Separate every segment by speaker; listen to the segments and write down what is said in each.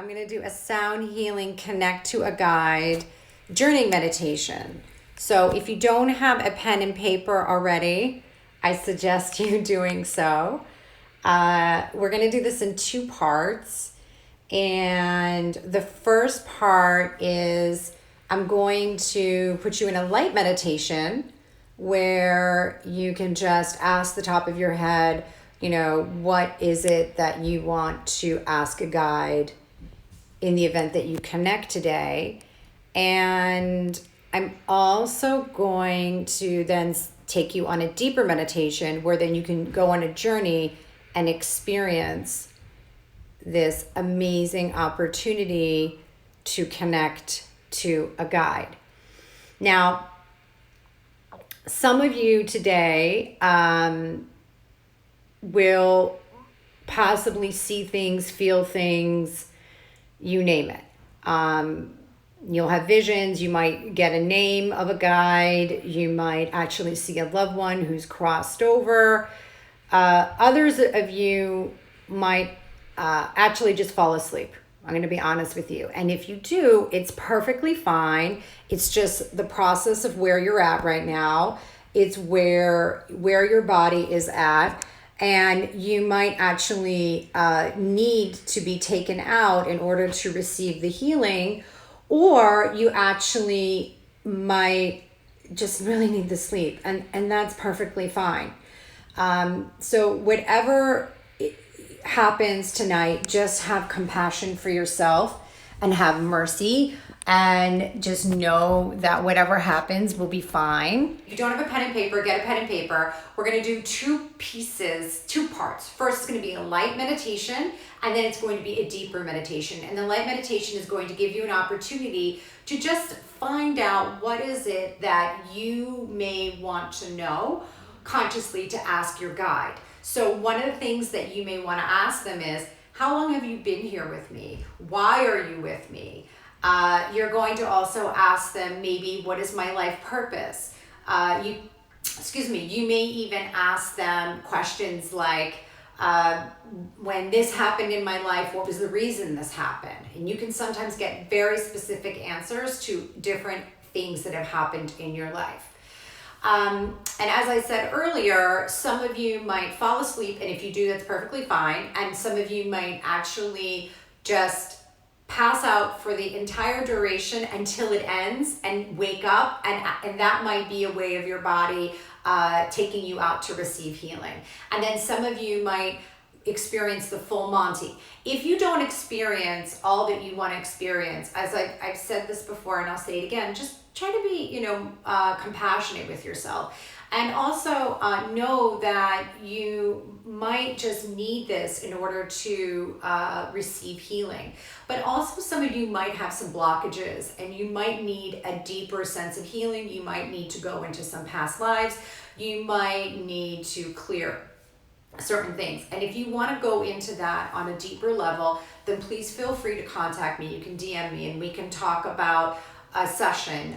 Speaker 1: I'm going to do a sound healing connect to a guide journeying meditation. So if you don't have a pen and paper already, I suggest you doing so. We're going to do this in two parts. And the first part is I'm going to put you in a light meditation where you can just ask the top of your head, what is it that you want to ask a guide in the event that you connect today. And I'm also going to then take you on a deeper meditation where then you can go on a journey and experience this amazing opportunity to connect to a guide. Now, some of you today will possibly see things, feel things, you name it. You'll have visions. You might get a name of a guide. You might actually see a loved one who's crossed over. Others of you might actually just fall asleep. I'm going to be honest with you. And if you do, it's perfectly fine. It's just the process of where you're at right now. It's where your body is at. And you might actually need to be taken out in order to receive the healing, or you actually might just really need the sleep, and that's perfectly fine. So whatever happens tonight, just have compassion for yourself and have mercy, and just know that whatever happens will be fine. If you don't have a pen and paper, get a pen and paper. We're going to do two parts. First, it's going to be a light meditation, and then it's going to be a deeper meditation. And the light meditation is going to give you an opportunity to just find out what is it that you may want to know consciously to ask your guide. So one of the things that you may want to ask them is, how long have you been here with me? Why are you with me? You're going to also ask them, maybe, what is my life purpose? You may even ask them questions like, when this happened in my life, what was the reason this happened? And you can sometimes get very specific answers to different things that have happened in your life. And as I said earlier, some of you might fall asleep, and if you do, that's perfectly fine. And some of you might actually just pass out for the entire duration until it ends and wake up, and that might be a way of your body taking you out to receive healing. And then some of you might experience the full Monty. If you don't experience all that you want to experience, as I've said this before and I'll say it again, just try to be compassionate with yourself. And also know that you might just need this in order to receive healing. But also some of you might have some blockages, and you might need a deeper sense of healing. You might need to go into some past lives. You might need to clear certain things. And if you want to go into that on a deeper level, then please feel free to contact me. You can DM me and we can talk about a session.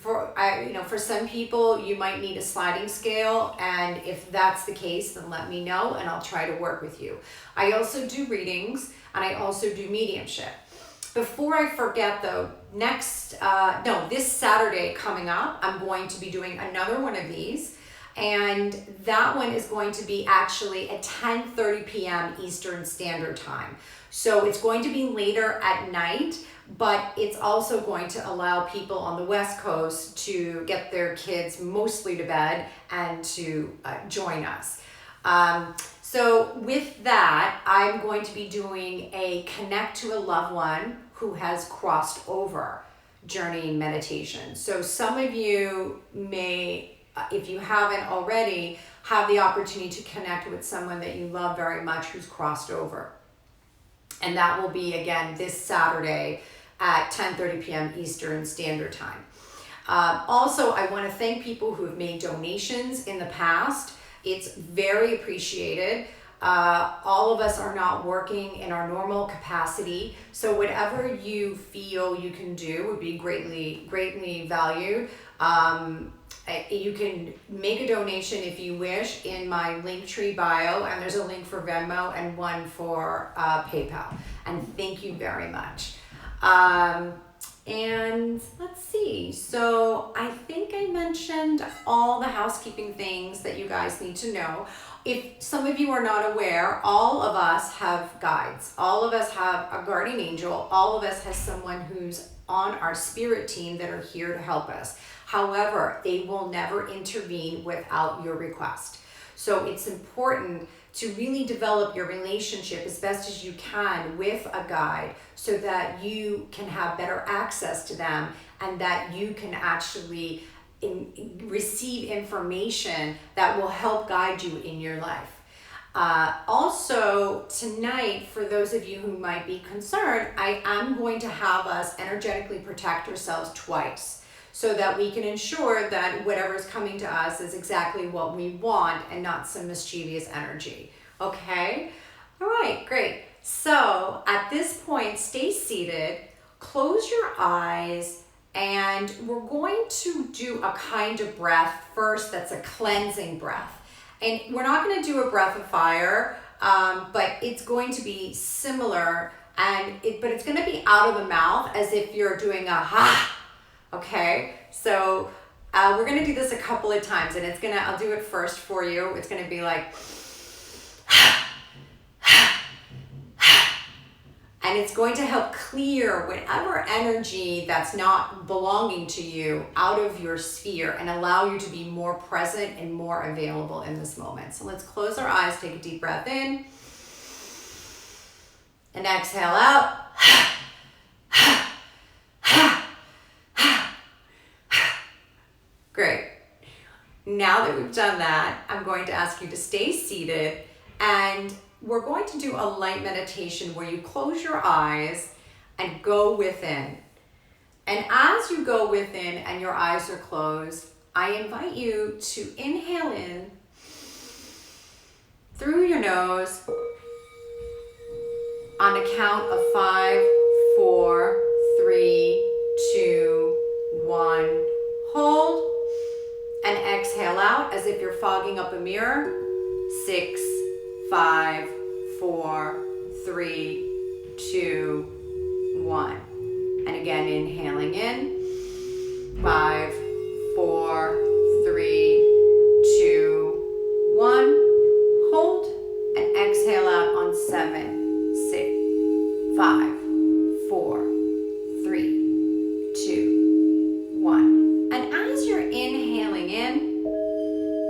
Speaker 1: For some people, you might need a sliding scale, and if that's the case, then let me know and I'll try to work with you. I also do readings, and I also do mediumship. Before I forget though, this Saturday coming up, I'm going to be doing another one of these, and that one is going to be actually at 10:30 p.m. Eastern Standard Time. So it's going to be later at night, but it's also going to allow people on the West Coast to get their kids mostly to bed and to join us. So with that, I'm going to be doing a connect to a loved one who has crossed over journey meditation. So some of you may, if you haven't already, have the opportunity to connect with someone that you love very much who's crossed over. And that will be, again, this Saturday at 10:30 p.m. Eastern Standard Time. Also, I want to thank people who have made donations in the past. It's very appreciated. All of us are not working in our normal capacity, so whatever you feel you can do would be greatly, greatly valued. You can make a donation if you wish in my Linktree bio, and there's a link for Venmo and one for PayPal. And thank you very much. And let's see. So I think I mentioned all the housekeeping things that you guys need to know. If some of you are not aware, all of us have guides. All of us have a guardian angel. All of us has someone who's on our spirit team that are here to help us. However, they will never intervene without your request. So it's important to really develop your relationship as best as you can with a guide so that you can have better access to them and that you can actually receive information that will help guide you in your life. Also, tonight, for those of you who might be concerned, I am going to have us energetically protect ourselves twice so that we can ensure that whatever is coming to us is exactly what we want and not some mischievous energy. Okay? All right, great. So at this point, stay seated, close your eyes, and we're going to do a kind of breath first that's a cleansing breath. And we're not going to do a breath of fire, but it's going to be similar, but it's going to be out of the mouth as if you're doing a ha. Okay, so we're going to do this a couple of times, and I'll do it first for you. It's going to be like, and it's going to help clear whatever energy that's not belonging to you out of your sphere and allow you to be more present and more available in this moment. So let's close our eyes, take a deep breath in, and exhale out. Great. Now that we've done that, I'm going to ask you to stay seated, and we're going to do a light meditation where you close your eyes and go within. And as you go within and your eyes are closed, I invite you to inhale in through your nose on a count of 5, 4, 3, 2, 1. Hold. And exhale out as if you're fogging up a mirror. 6, 5, 4, 3, 2, 1. And again, inhaling in. 5, 4, 3, 2, 1. Hold. And exhale out on 7, 6, 5, 4, 3, 2, 1. And as you're inhaling in,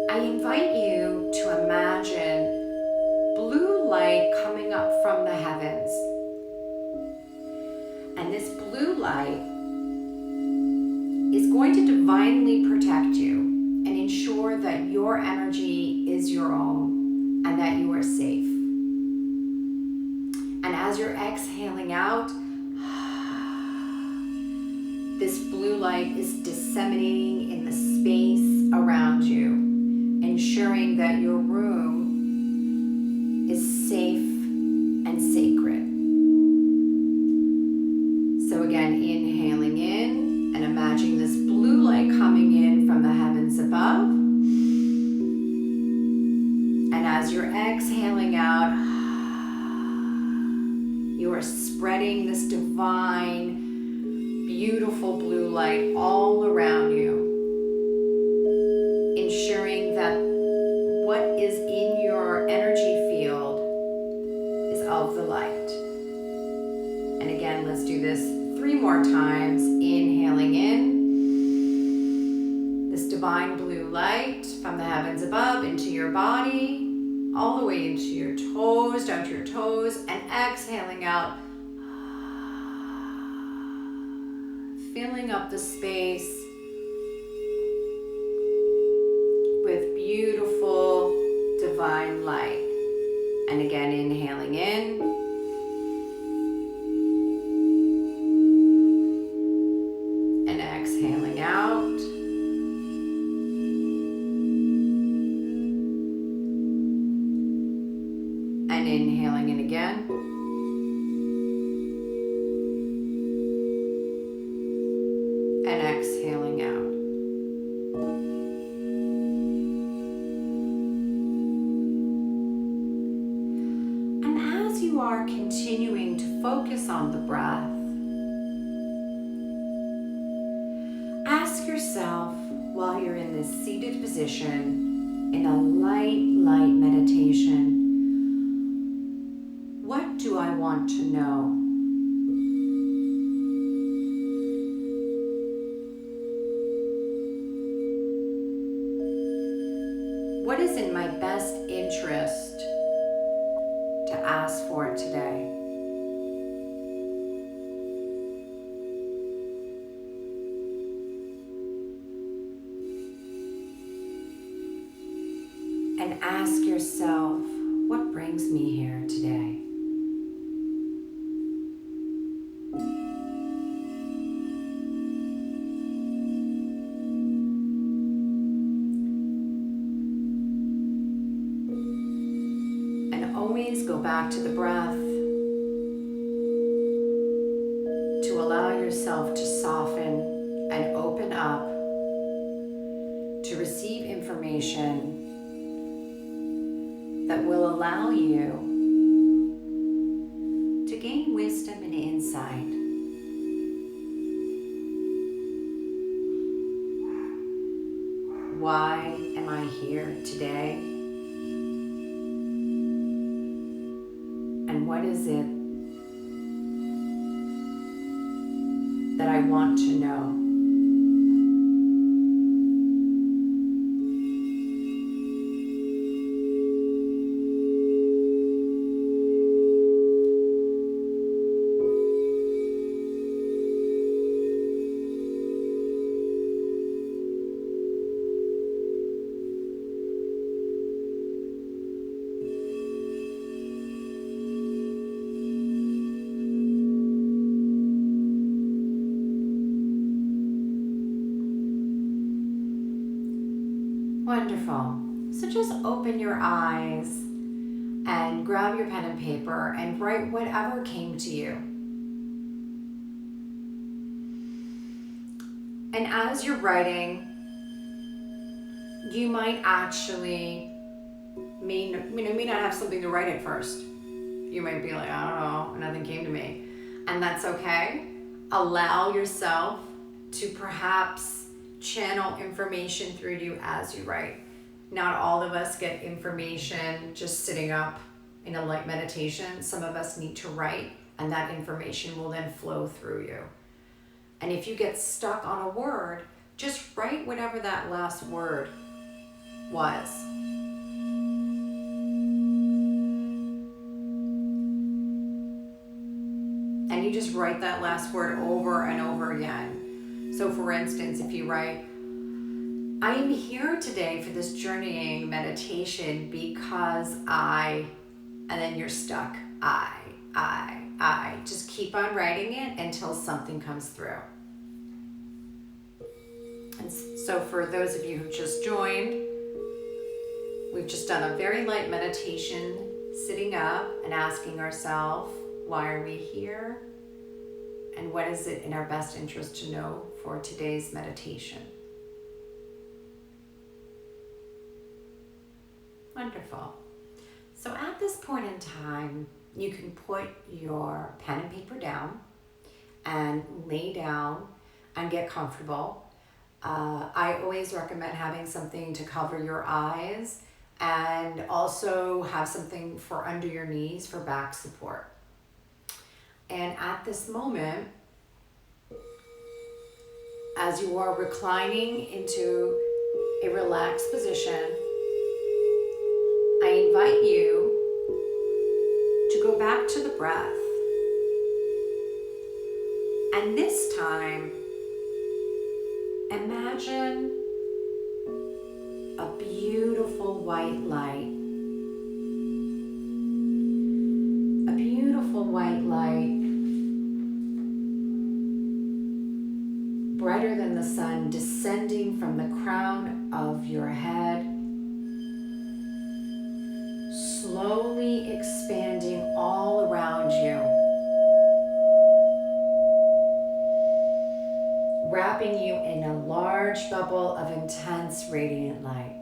Speaker 1: I invite you to imagine blue light coming up from the heavens. And this blue light is going to divinely protect you and ensure that your energy is your own and that you are safe. And as you're exhaling out, this blue light is disseminating in the space around you, ensuring that your room is safe and sacred. So again, inhaling in and imagining this blue light coming in from the heavens above. And as you're exhaling out, you are spreading this divine, beautiful blue light all around you, ensuring that what is in your energy field is of the light. And again, let's do this 3 more times. Inhaling in this divine blue light from the heavens above into your body, all the way into your toes, down to your toes, and exhaling out, filling up the space with beautiful divine light. And again, inhaling in. And exhaling out. And inhaling in again. And exhaling out. are continuing to focus on the breath, ask yourself while you're in this seated position in a light meditation, what do I want to know? What is in my best interest to ask for today? And ask yourself, what brings me here today? And always go back to the breath to allow yourself to soften and open up to receive information that will allow you to gain wisdom and insight. Why am I here today? And what is it that I want to know? Wonderful. So just open your eyes and grab your pen and paper and write whatever came to you. And as you're writing, you might actually may not have something to write at first. You might be like, I don't know, nothing came to me. And that's okay. Allow yourself to perhaps channel information through you as you write. Not all of us get information just sitting up in a light meditation. Some of us need to write, and that information will then flow through you. And if you get stuck on a word, just write whatever that last word was. And you just write that last word over and over again. So for instance, if you write, I am here today for this journeying meditation because I, and then you're stuck. I. Just keep on writing it until something comes through. And so for those of you who just joined, we've just done a very light meditation, sitting up and asking ourselves, why are we here? And what is it in our best interest to know for today's meditation? Wonderful. So at this point in time, you can put your pen and paper down and lay down and get comfortable. I always recommend having something to cover your eyes and also have something for under your knees for back support. And at this moment, as you are reclining into a relaxed position, I invite you to go back to the breath. And this time, imagine a beautiful white light. A beautiful white light, brighter than the sun, descending from the crown of your head, slowly expanding all around you, wrapping you in a large bubble of intense radiant light.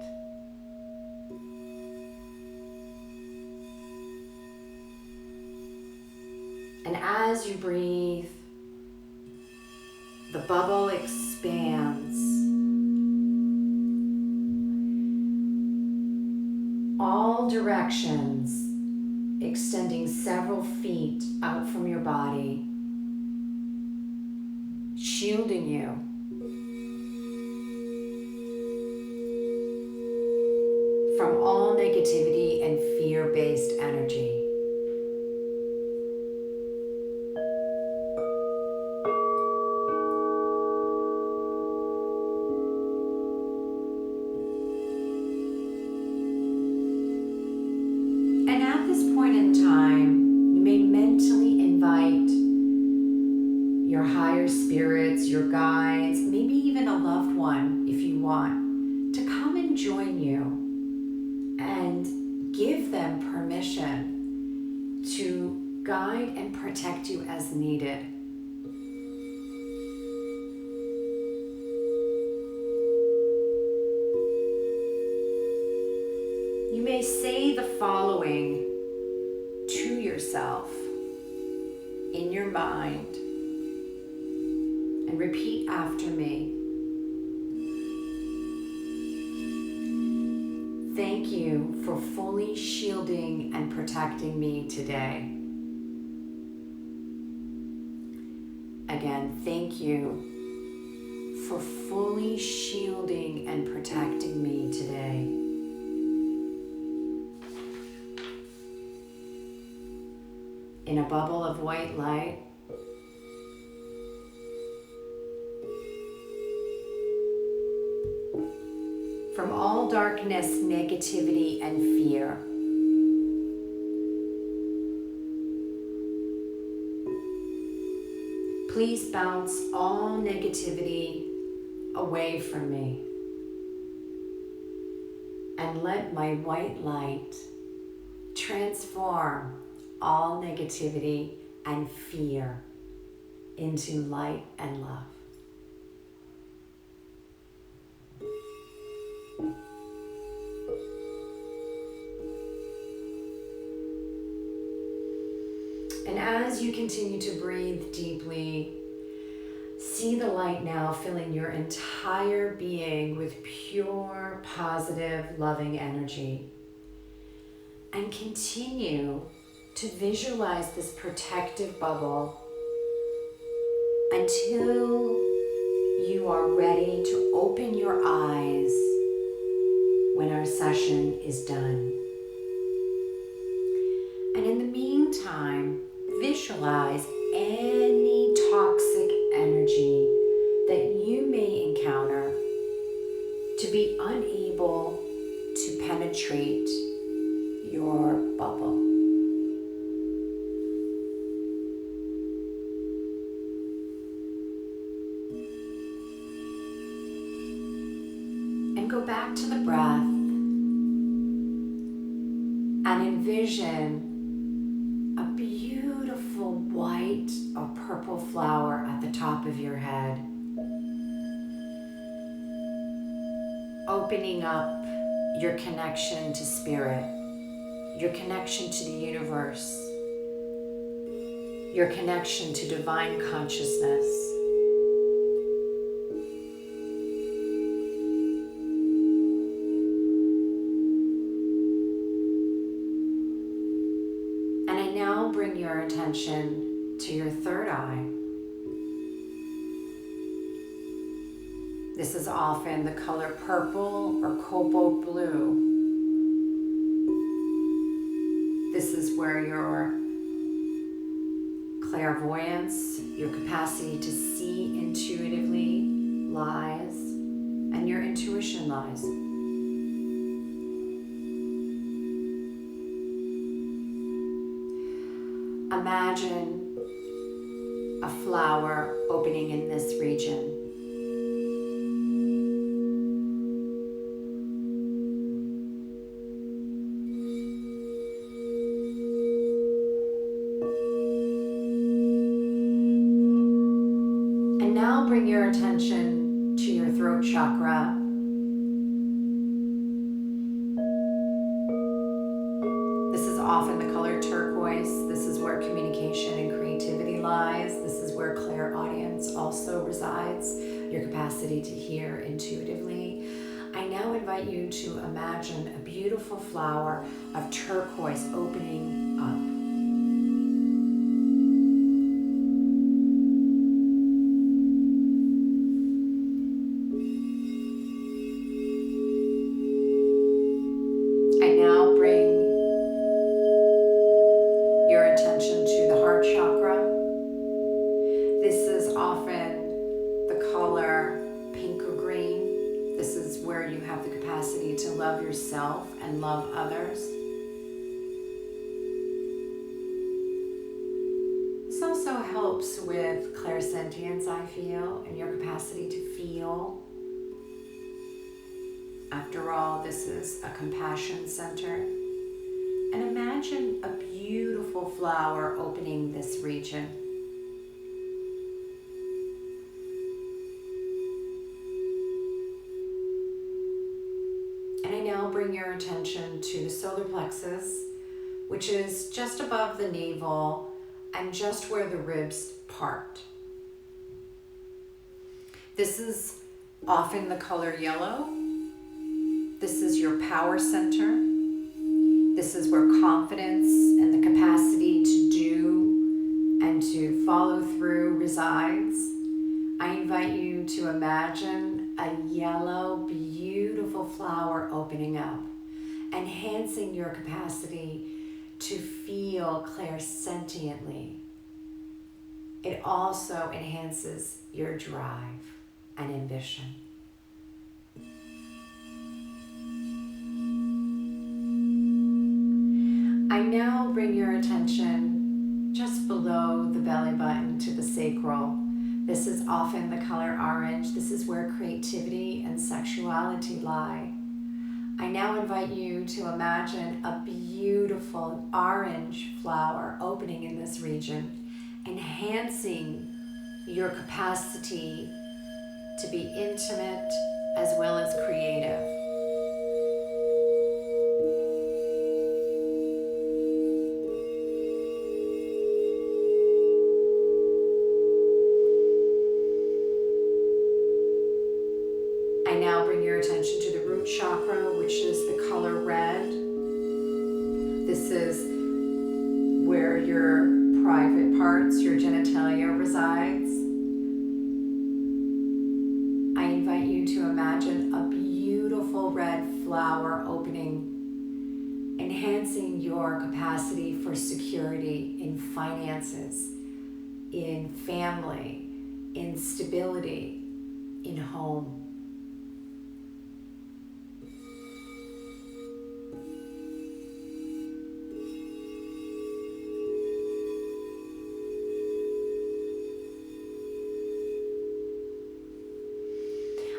Speaker 1: as you breathe, the bubble expands. All directions, extending several feet out from your body, shielding you. From all negativity and fear-based energy. And at this point in time, you may mentally invite your higher spirits, your guides, maybe even a loved one if you want, to come and join you and give them permission to guide and protect you as needed. You may say the following to yourself in your mind and repeat after me. Thank you for fully shielding and protecting me today. Again, thank you for fully shielding and protecting me today. In a bubble of white light, from all darkness, negativity, and fear. Please bounce all negativity away from me and let my white light transform all negativity and fear into light and love. And as you continue to breathe deeply, see the light now filling your entire being with pure, positive, loving energy. And continue to visualize this protective bubble until you are ready to open your eyes when our session is done. And in the meantime, visualize any toxic energy that you may encounter to be unable to penetrate your bubble. And go back to the breath and envision a beautiful white or purple flower at the top of your head, opening up your connection to spirit, your connection to the universe, your connection to divine consciousness. And I now bring your attention to your third eye. This is often the color purple or cobalt blue. This is where your clairvoyance, your capacity to see intuitively lies, and your intuition lies. Imagine a flower opening in this region. And now bring your attention to your throat chakra. This is often the color turquoise. This is where communication and creativity lies. This is where clairaudience also resides, your capacity to hear intuitively. I now invite you to imagine a beautiful flower of turquoise opening up. Yourself and love others. This also helps with clairsentience, I feel, and your capacity to feel. After all, this is a compassion center. And imagine a beautiful flower opening this region. Bring your attention to the solar plexus, which is just above the navel and just where the ribs part. This is often the color yellow. This is your power center. This is where confidence and the capacity to do and to follow through resides. I invite you to imagine a yellow, beautiful flower opening up, enhancing your capacity to feel clairsentiently. It also enhances your drive and ambition. I now bring your attention just below the belly button to the sacral. This is often the color orange. This is where creativity and sexuality lie. I now invite you to imagine a beautiful orange flower opening in this region, enhancing your capacity to be intimate as well as creative. I now bring your attention to the root chakra, which is the color red. This is where your private parts, your genitalia resides. I invite you to imagine a beautiful red flower opening, enhancing your capacity for security in finances, in family, in stability, in home.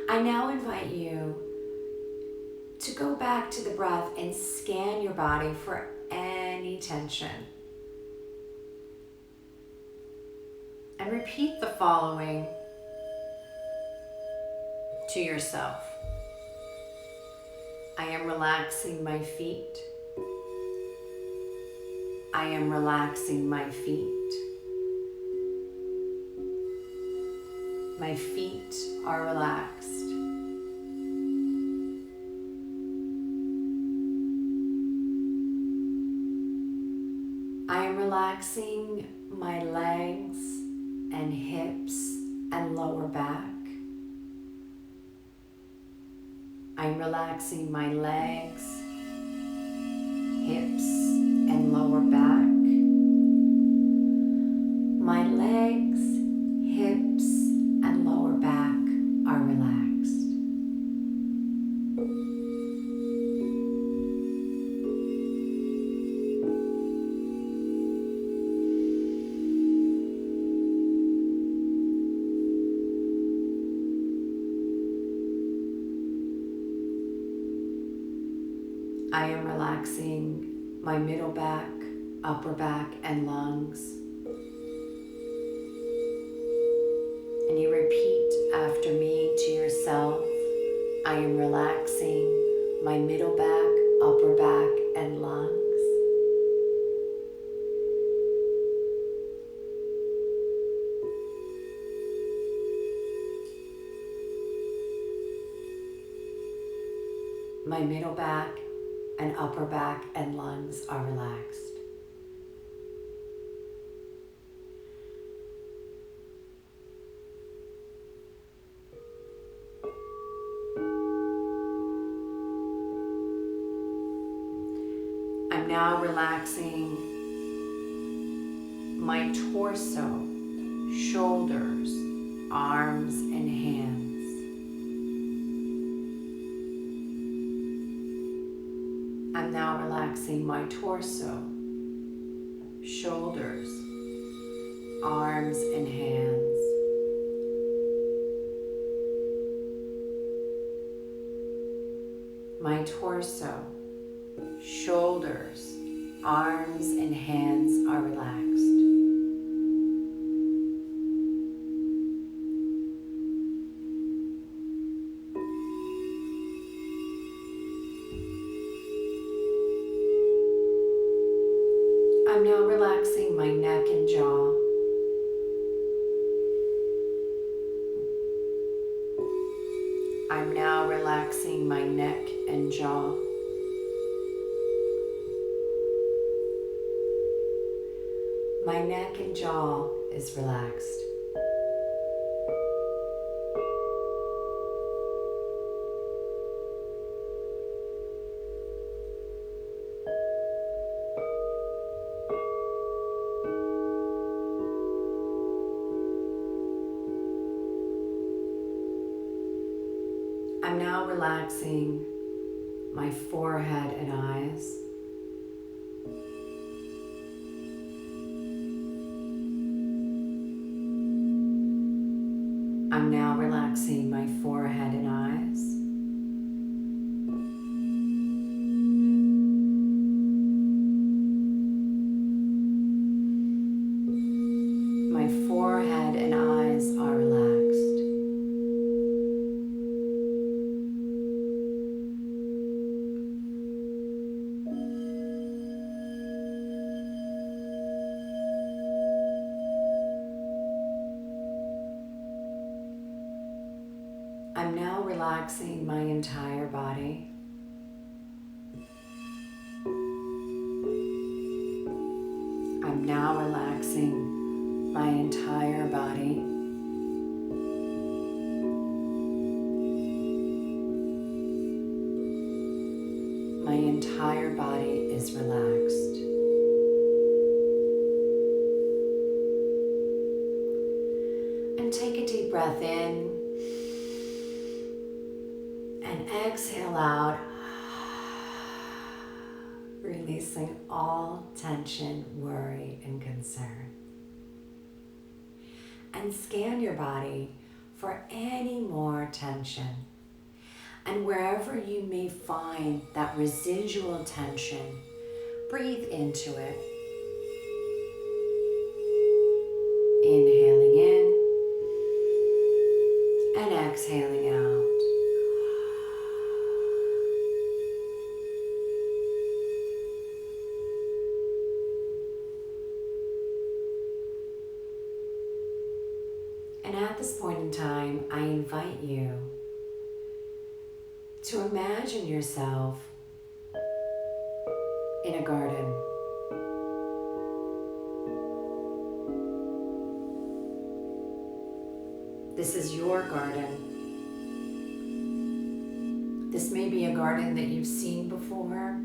Speaker 1: I now invite you to go back to the breath and scan your body for any tension. And repeat the following to yourself. I am relaxing my feet. I am relaxing my feet. My feet are relaxed. I am relaxing my legs and hips and lower back. I'm relaxing my legs, hips, and lower back. My legs, hips, and lower back are relaxed. I am relaxing my middle back, upper back, and lungs. And you repeat after me to yourself, I am relaxing my middle back, upper back, and lungs. My middle back and upper back and lungs are relaxed. I'm now relaxing my torso, shoulders, arms, and hands. I'm now relaxing my torso, shoulders, arms, and hands. My torso, shoulders, arms, and hands are relaxed. I'm now relaxing my neck and jaw. I'm now relaxing my neck and jaw. My neck and jaw is relaxed. I'm now relaxing my forehead and eyes. I'm now relaxing my forehead and eyes. My forehead and eyes are relaxed. I'm now relaxing my entire body. I'm now relaxing my entire body. My entire body is relaxed. And take a deep breath in. And exhale out, releasing all tension, worry, and concern. And scan your body for any more tension. And wherever you may find that residual tension, breathe into it. Inhaling in and exhaling out. And at this point in time, I invite you to imagine yourself in a garden. This is your garden. This may be a garden that you've seen before.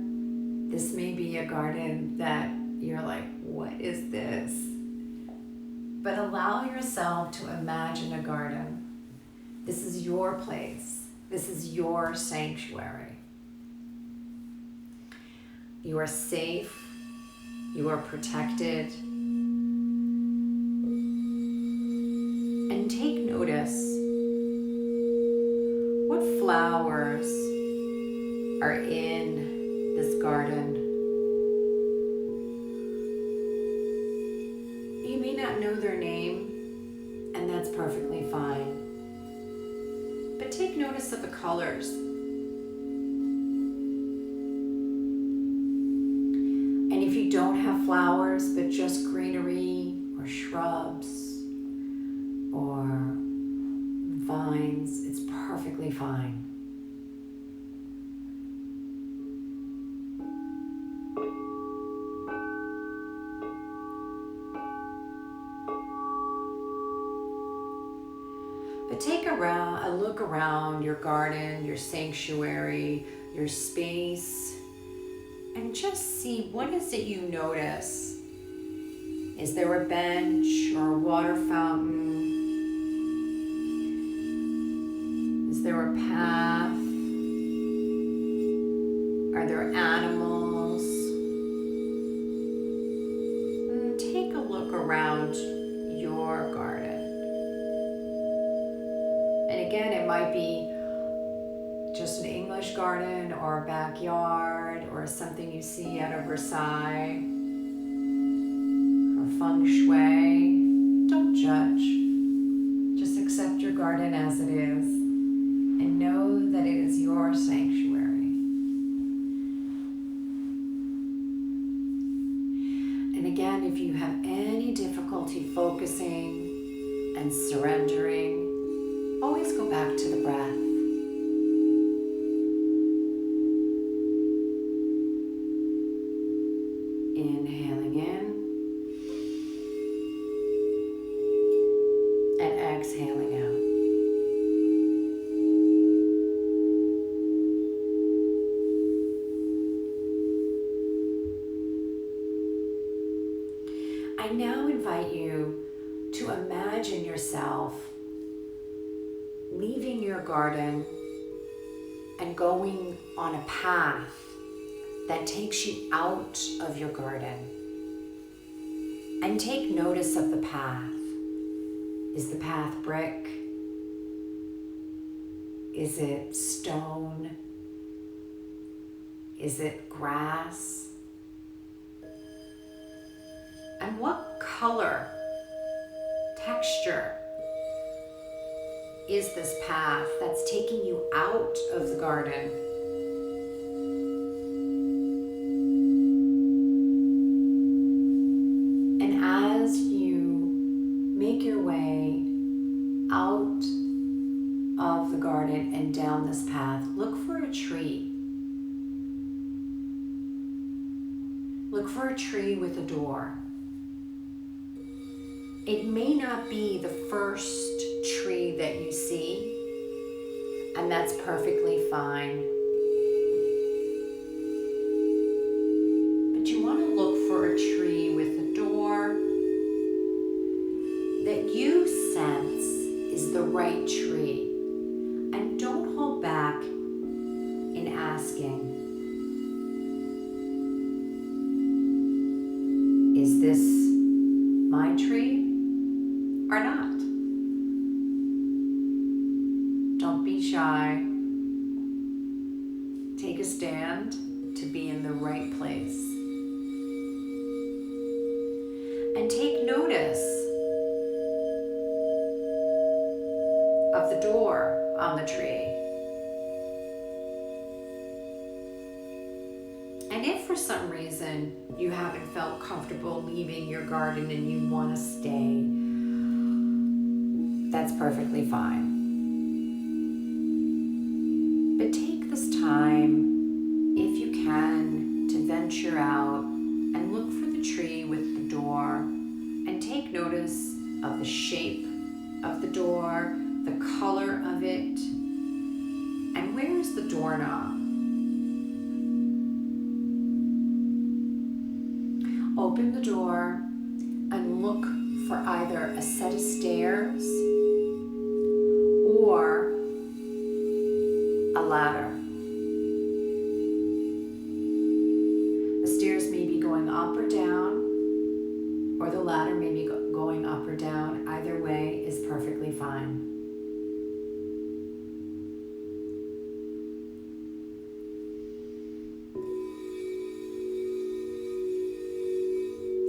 Speaker 1: This may be a garden that you're like, what is this? But allow yourself to imagine a garden. This is your place. This is your sanctuary. You are safe. You are protected. And take notice. What flowers are in this garden? You may not know their name, and that's perfectly fine. But take notice of the colors. And if you don't have flowers, but just greenery or shrubs or vines, it's perfectly fine. a look around your garden, your sanctuary, your space, and just see, what is it you notice? Is there a bench or a water fountain? Is there a path? Are there animals? And take a look around your garden. And again, it might be just an English garden or a backyard or something you see out of Versailles or feng shui. Don't judge. Just accept your garden as it is and know that it is your sanctuary. And again, if you have any difficulty focusing and surrendering, always go back to the breath. Inhaling in and exhaling out. I now invite you to imagine yourself leaving your garden and going on a path that takes you out of your garden. And take notice of the path. Is the path brick? Is it stone? Is it grass? And what color, texture is this path that's taking you out of the garden? And as you make your way out of the garden and down this path, look for a tree. Look for a tree with a door. It may not be the first tree that you see, and that's perfectly fine. But you want to look for a tree with a door that you sense is the right tree. And don't hold back in asking, is this my tree or not? Don't be shy. Take a stand to be in the right place. And take notice of the door on the tree. And if for some reason you haven't felt comfortable leaving your garden and you want to stay, that's perfectly fine. But take this time, if you can, to venture out and look for the tree with the door and take notice of the shape of the door, the color of it, and where is the doorknob? Open the door and look for either a set of stairs or a ladder. The stairs may be going up or down, or the ladder may be going up or down. Either way is perfectly fine.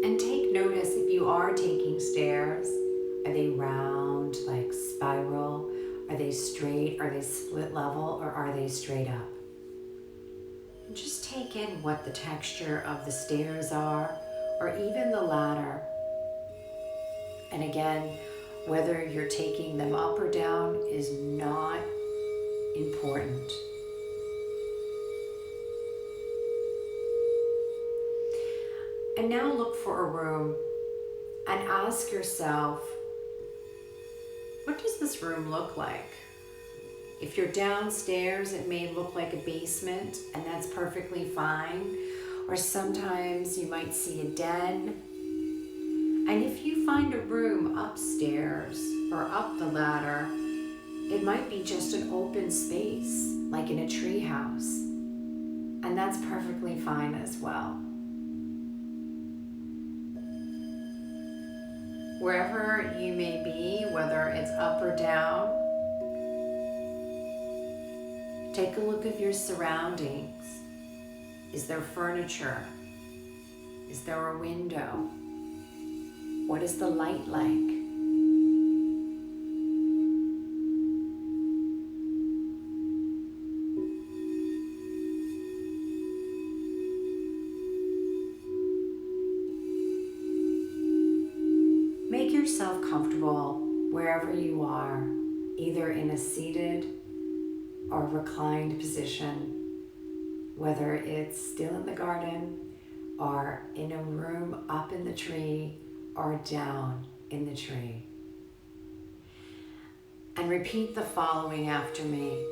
Speaker 1: And take notice if you are taking stairs. Are they round, like spiral? Are they straight? Are they split level? Or are they straight up? Just take in what the texture of the stairs are, or even the ladder. And again, whether you're taking them up or down is not important. And now look for a room and ask yourself, what does this room look like? If you're downstairs, it may look like a basement, and that's perfectly fine. Or sometimes you might see a den. And if you find a room upstairs or up the ladder, it might be just an open space, like in a tree house. And that's perfectly fine as well. Wherever you may be, whether it's up or down, take a look at your surroundings. Is there furniture? Is there a window? What is the light like? Make yourself comfortable wherever you are, either in a seated or reclined position, whether it's still in the garden or in a room up in the tree or down in the tree. And repeat the following after me.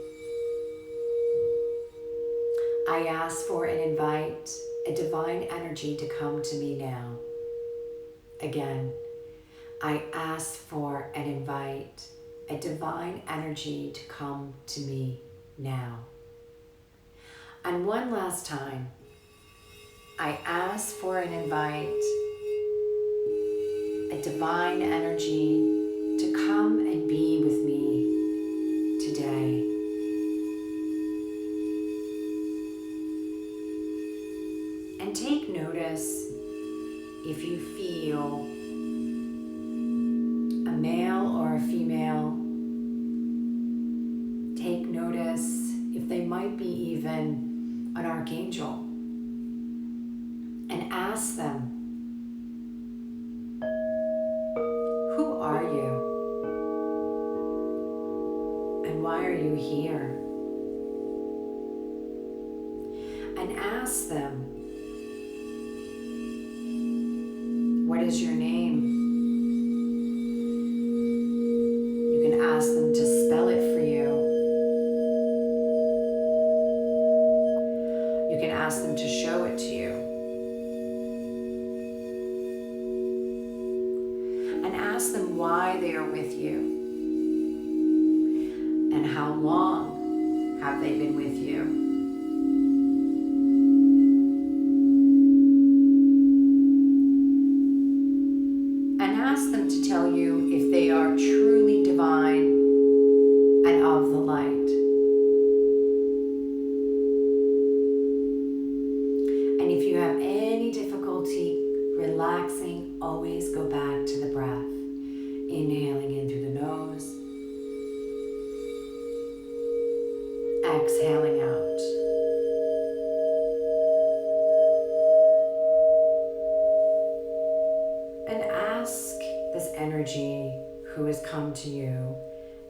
Speaker 1: I ask for and invite a divine energy to come to me now. Again, I ask for and invite a divine energy to come to me now. And one last time, I ask for and invite a divine energy to come and be with me today. And take notice if you feel a male or a female. Take notice if they might be even an archangel. And ask them, who are you? And why are you here? And ask them, what is your name? You can ask them to spell it for you. You can ask them to show it to you. And ask them why they are with you. And how long have they been with you? Ask them to tell you if they are truly divine and of the light. And if you have any difficulty relaxing, always go back to the breath. Inhaling in through the nose, exhaling out. This energy who has come to you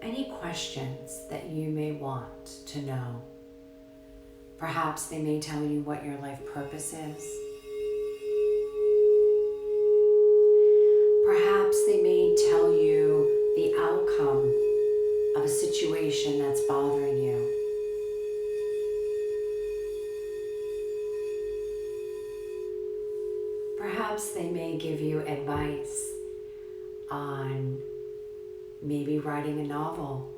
Speaker 1: any questions that you may want to know. Perhaps they may tell you what your life purpose is. Perhaps they may tell you the outcome of a situation that's bothering you. Perhaps they may give you advice on maybe writing a novel,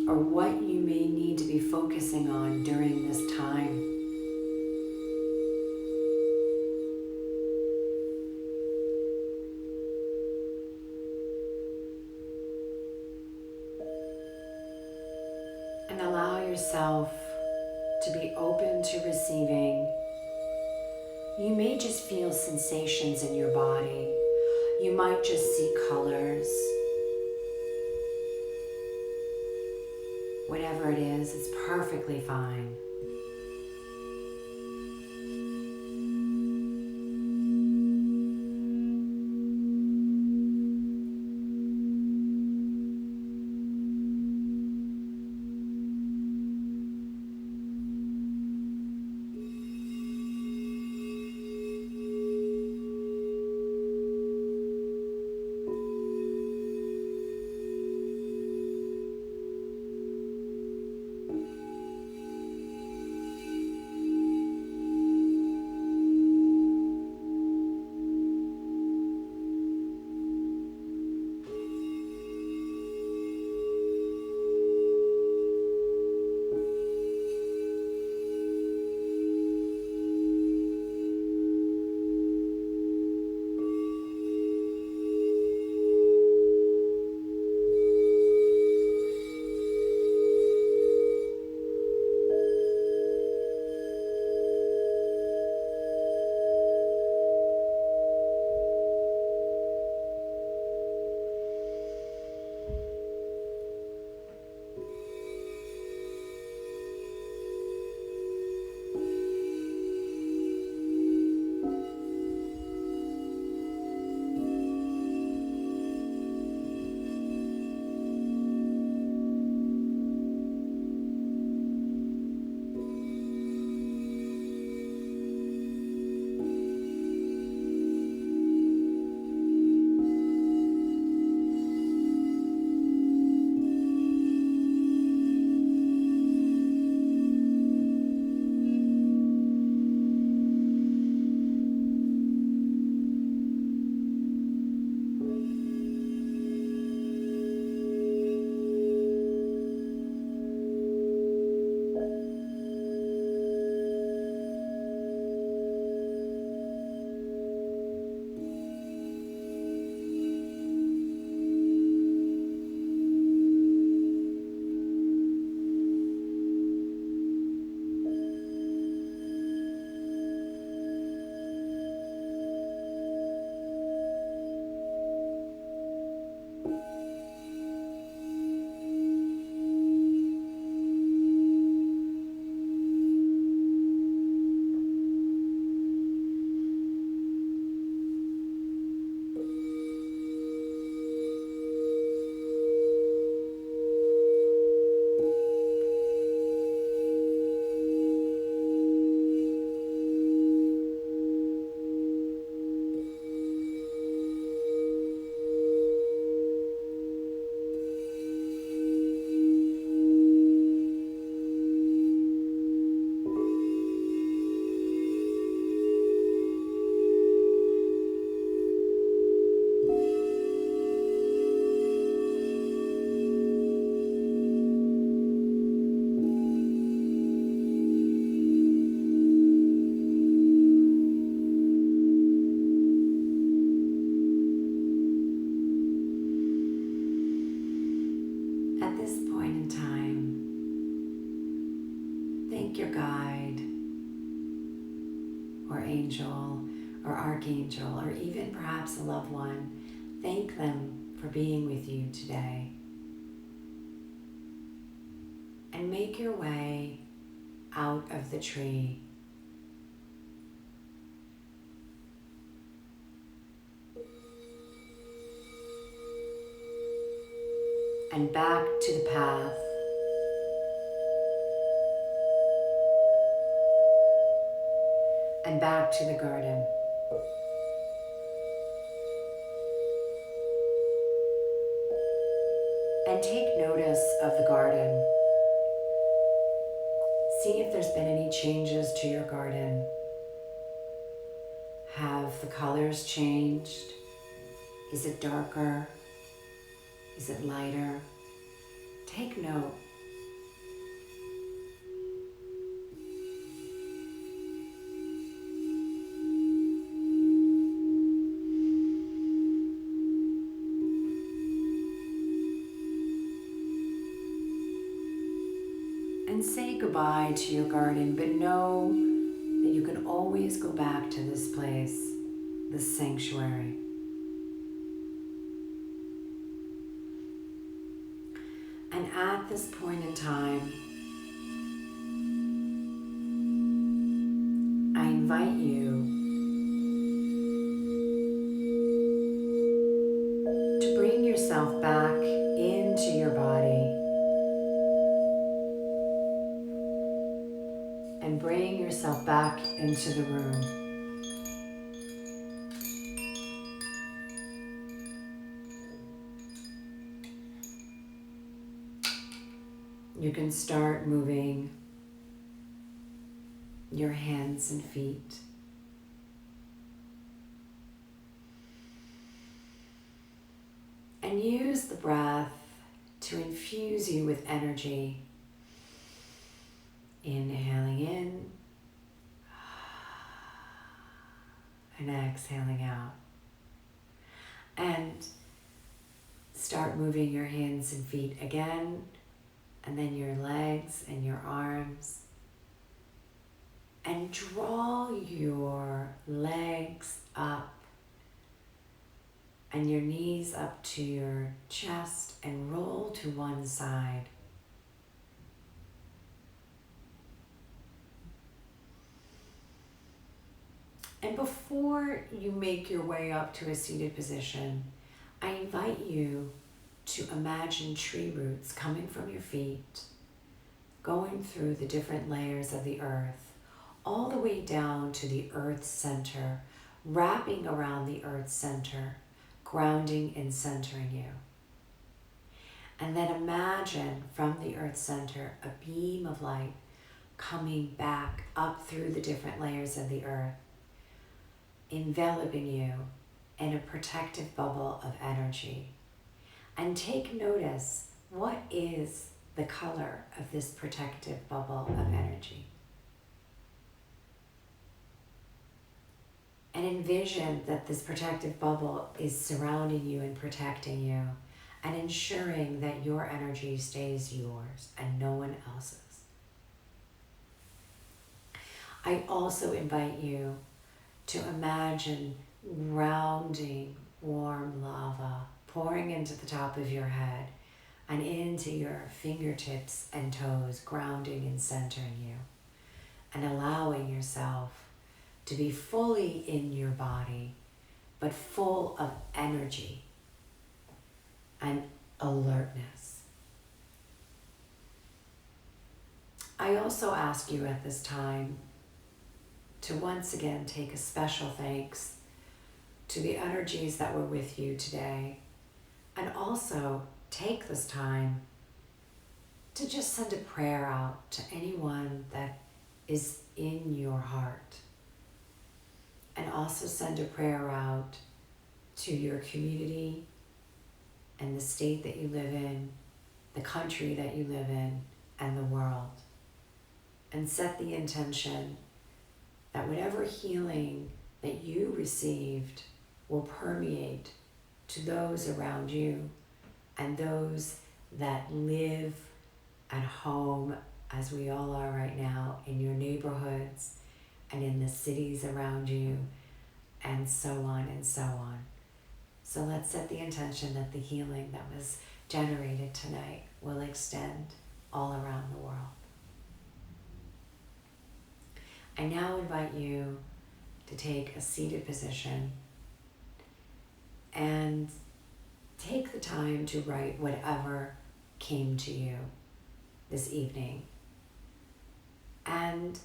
Speaker 1: or what you may need to be focusing on during this time. And allow yourself to be open to receiving. You may just feel sensations in your body. You might just see colors. Whatever it is, it's perfectly fine. thank your guide or angel or archangel, or even perhaps a loved one. Thank them for being with you today. And make your way out of the tree. And back to the path. And back to the garden. And take notice of the garden. See if there's been any changes to your garden. Have the colors changed? Is it darker? Is it lighter? Take note. And say goodbye to your garden, but know that you can always go back to this place, this sanctuary. And at this point in time, I invite you to bring yourself back into your body and bring yourself back into the room. You can start moving your hands and feet. And use the breath to infuse you with energy. Inhaling in and exhaling out. And start moving your hands and feet again, and then your legs and your arms. And draw your legs up and your knees up to your chest and roll to one side. And before you make your way up to a seated position, I invite you to imagine tree roots coming from your feet, going through the different layers of the earth, all the way down to the earth's center, wrapping around the earth's center, grounding and centering you. And then imagine from the earth's center a beam of light coming back up through the different layers of the earth, enveloping you in a protective bubble of energy. And take notice, what is the color of this protective bubble of energy? And envision that this protective bubble is surrounding you and protecting you and ensuring that your energy stays yours and no one else's. I also invite you to imagine grounding warm lava pouring into the top of your head and into your fingertips and toes, grounding and centering you, and allowing yourself to be fully in your body, but full of energy and alertness. I also ask you at this time to once again take a special thanks to the energies that were with you today, and also take this time to just send a prayer out to anyone that is in your heart. And also send a prayer out to your community and the state that you live in, the country that you live in, and the world. And set the intention that whatever healing that you received will permeate to those around you and those that live at home as we all are right now, in your neighborhoods and in the cities around you, and so on and so on. So let's set the intention that the healing that was generated tonight will extend all around the world. I now invite you to take a seated position and take the time to write whatever came to you this evening. And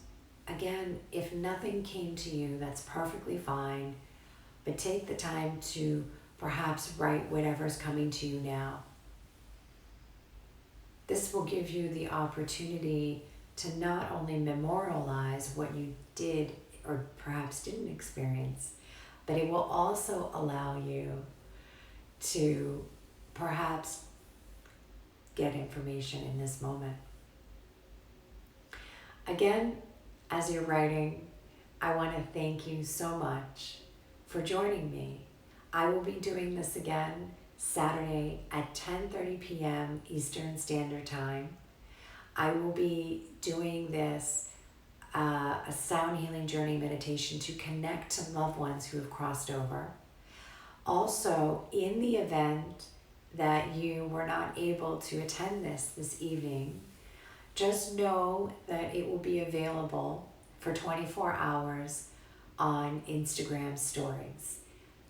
Speaker 1: again, if nothing came to you, that's perfectly fine, but take the time to perhaps write whatever's coming to you now. This will give you the opportunity to not only memorialize what you did or perhaps didn't experience, but it will also allow you to perhaps get information in this moment. Again, as you're writing, I want to thank you so much for joining me. I will be doing this again Saturday at 10:30 p.m. Eastern Standard Time. I will be doing this a sound healing journey meditation to connect to loved ones who have crossed over. Also, in the event that you were not able to attend this evening, just know that it will be available for 24 hours on Instagram stories.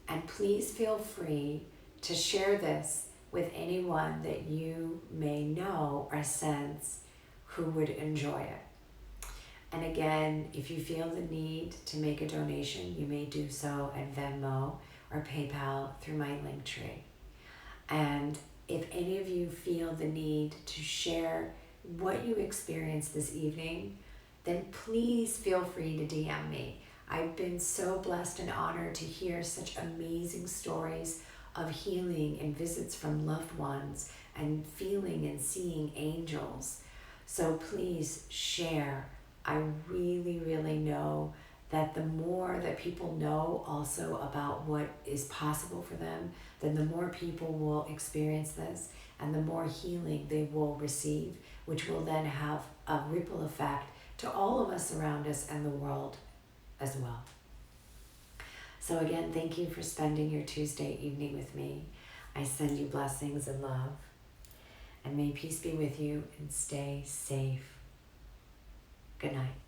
Speaker 1: And please feel free to share this with anyone that you may know or sense who would enjoy it. And again, if you feel the need to make a donation, you may do so at Venmo or PayPal through my Linktree. And if any of you feel the need to share what you experienced this evening, then please feel free to DM me. I've been so blessed and honored to hear such amazing stories of healing and visits from loved ones and feeling and seeing angels. So please share. I really, really know that the more that people know also about what is possible for them, then the more people will experience this and the more healing they will receive, which will then have a ripple effect to all of us around us and the world as well. So again, thank you for spending your Tuesday evening with me. I send you blessings and love. And may peace be with you and stay safe. Good night.